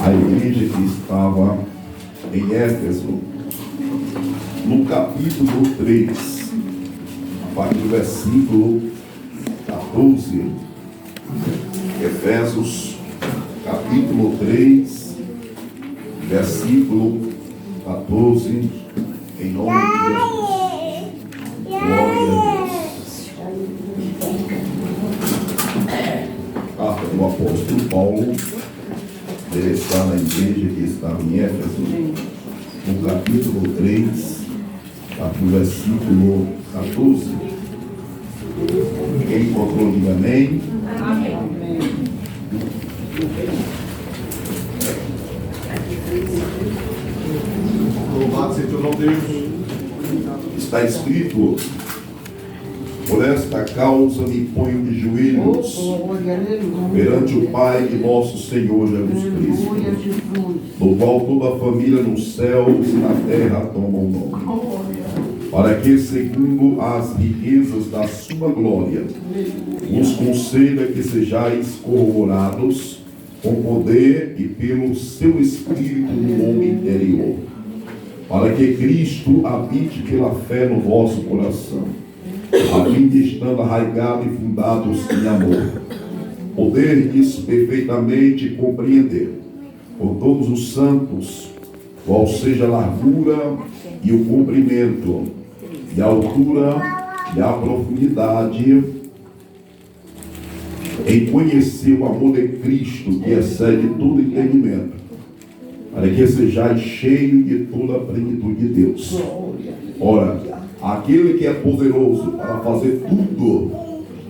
a igreja que estava em Éfeso, no capítulo 3, a partir do versículo 14. Efésios, capítulo 3, versículo 14, em nome de Jesus. Glória a Deus. Carta do apóstolo Paulo, ele está na igreja que estava em Éfeso, no capítulo 3, no versículo 14. Quem encontrou, diga amém. Amém. Louvado seja o nome de Deus. Está escrito: por esta causa me ponho de joelhos perante o Pai de nosso Senhor Jesus Cristo, do qual toda a família nos céus e na terra toma o nome, para que, segundo as riquezas da sua glória, nos conceda que sejais corroborados com poder e pelo seu Espírito no homem interior, para que Cristo habite pela fé no vosso coração, a fim de, estando arraigados e fundados em amor, poderdes perfeitamente compreender com todos os santos qual seja a largura e o comprimento, e a altura e a profundidade, em conhecer o amor de Cristo que excede todo entendimento, para que sejais cheios de toda a plenitude de Deus. Ora, aquele que é poderoso para fazer tudo,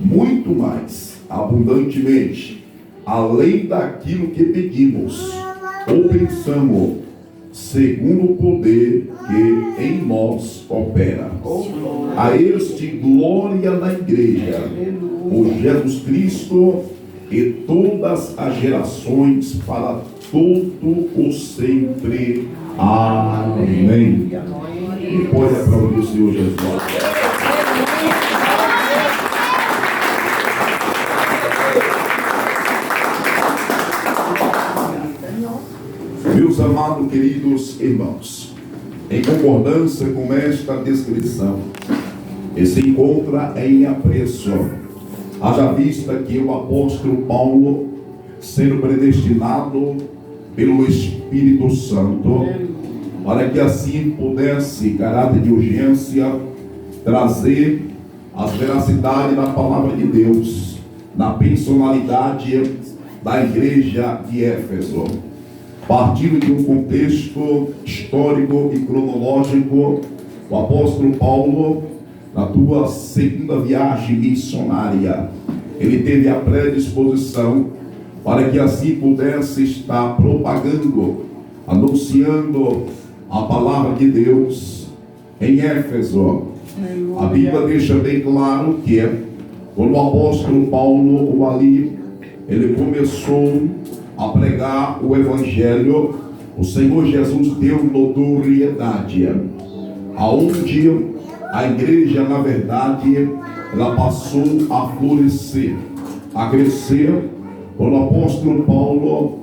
muito mais, abundantemente, além daquilo que pedimos ou pensamos, segundo o poder que em nós opera. A este glória na igreja, por Jesus Cristo, e todas as gerações, para todo o sempre. Amém. E pode aplaudir o Senhor Jesus. Meus amados, queridos irmãos, em concordância com esta descrição, que se encontra em apreço, haja vista que o apóstolo Paulo, sendo predestinado pelo Espírito Santo, para que assim pudesse, em caráter de urgência, trazer as veracidades da palavra de Deus na personalidade da igreja de Éfeso, partindo de um contexto histórico e cronológico. O apóstolo Paulo, na sua segunda viagem missionária, ele teve a predisposição para que assim pudesse estar propagando, anunciando a palavra de Deus em Éfeso. A Bíblia deixa bem claro que quando o apóstolo Paulo ali, ele começou a pregar o Evangelho, o Senhor Jesus deu notoriedade, aonde a igreja, na verdade, ela passou a florescer, a crescer. Quando o apóstolo Paulo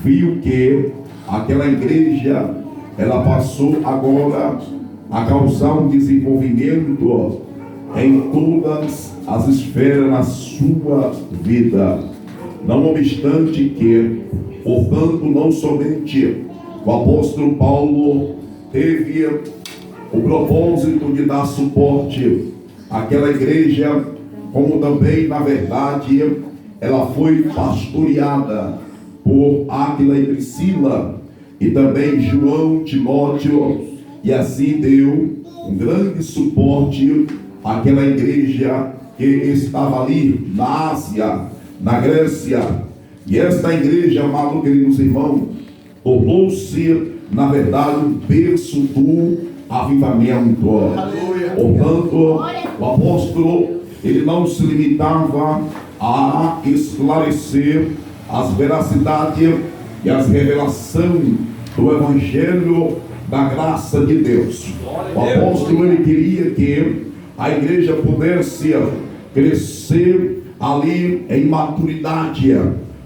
viu que aquela igreja, ela passou agora a causar um desenvolvimento em todas as esferas na sua vida. Não obstante que, portanto, não somente o apóstolo Paulo teve o propósito de dar suporte àquela igreja, como também, na verdade, ela foi pastoreada por Áquila e Priscila, e também João, Timóteo, e assim deu um grande suporte àquela igreja que estava ali na Ásia, na Grécia. E esta igreja, amados queridos irmãos, tornou-se, na verdade, um berço do avivamento. Portanto, o apóstolo, ele não se limitava a esclarecer as veracidades e as revelações do Evangelho da graça de Deus. O apóstolo, ele queria que a igreja pudesse crescer ali em maturidade.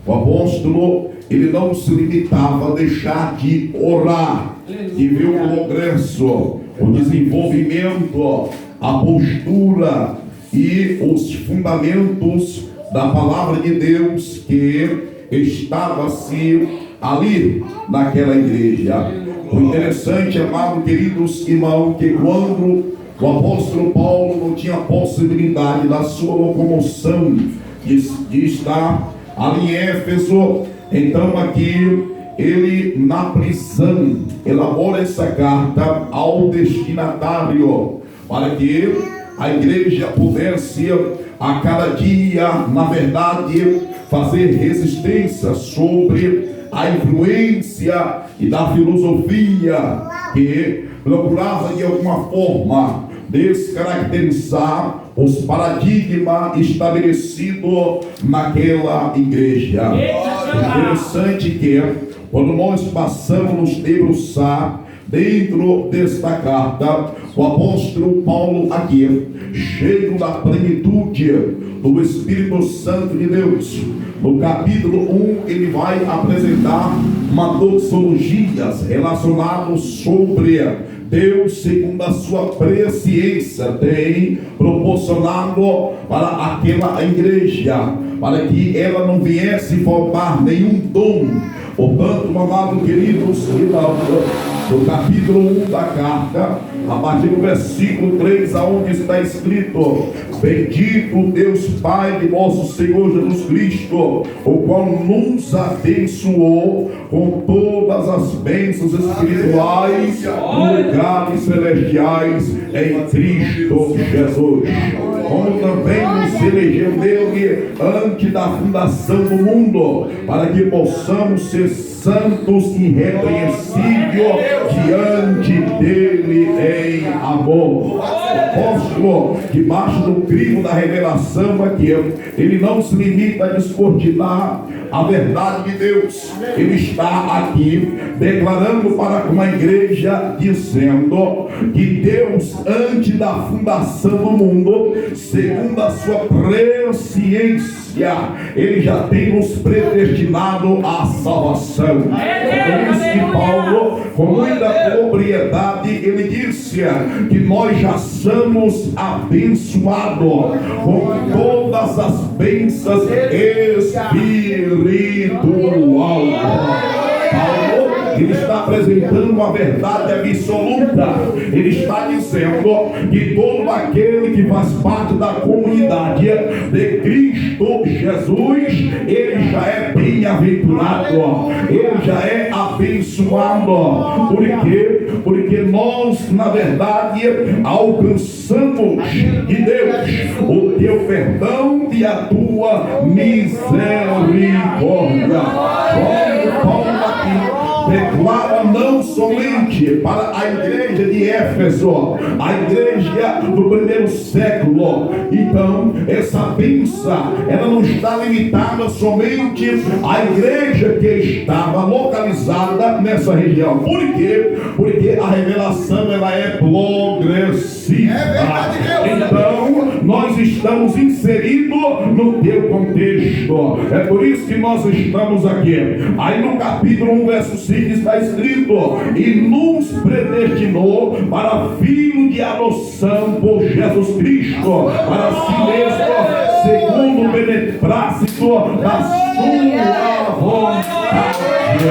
O apóstolo, ele não se limitava a deixar de orar, de ver o progresso, o desenvolvimento, a postura e os fundamentos da palavra de Deus que estava-se ali naquela igreja. O interessante, amado, queridos irmãos, que quando o apóstolo Paulo não tinha possibilidade da sua locomoção de estar ali em Éfeso, então aqui ele na prisão elabora essa carta ao destinatário para que a igreja pudesse a cada dia, na verdade, fazer resistência sobre a influência e da filosofia que procurava de alguma forma descaracterizar os paradigmas estabelecidos naquela igreja. É interessante que quando nós passamos a nos debruçar dentro desta carta, o apóstolo Paulo aqui, cheio da plenitude do Espírito Santo de Deus, no capítulo 1, ele vai apresentar uma doxologia relacionada sobre Deus, segundo a sua presciência, tem proporcionado para aquela igreja, para que ela não viesse faltar nenhum dom. Portanto, amados queridos irmãos, no capítulo 1 da carta, a partir do versículo 3, aonde está escrito: bendito Deus Pai de nosso Senhor Jesus Cristo, o qual nos abençoou com todas as bênçãos espirituais nos lugares celestiais em Cristo Jesus, como também nos elegeu nele antes da fundação do mundo, para que possamos ser santos e irrepreensíveis diante dele em amor. O apóstolo, debaixo do crivo da revelação aqui, ele não se limita a descortinar a verdade de Deus. Ele está aqui declarando para uma igreja, dizendo que Deus, antes da fundação do mundo, segundo a sua presciência, ele já tem nos predestinado à salvação. Por isso que Paulo, com muita propriedade, ele disse que nós já somos abençoados com todas as bênçãos espirituais. Paulo, ele está apresentando a verdade absoluta. Ele está dizendo que todo aquele que faz parte da comunidade de Cristo Jesus, ele já é bem-aventurado, ele já é abençoado. Por quê? Porque nós, na verdade, alcançamos de Deus o teu perdão e a tua misericórdia. Paulo aqui declara não somente para a igreja de Éfeso, a igreja do primeiro século. Então, essa bênção, ela não está limitada somente à igreja que estava localizada nessa região. Por quê? Porque a revelação, ela é progressiva. Então, nós estamos inseridos no teu contexto. É por isso que nós estamos aqui. Aí no capítulo 1, verso 5, está escrito: e nos predestinou para filho de adoção por Jesus Cristo, para si mesmo, segundo o beneplácito da sua vontade.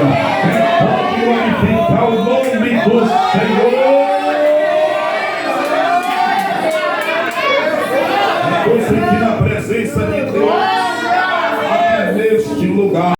Pode glorificar o nome do Senhor.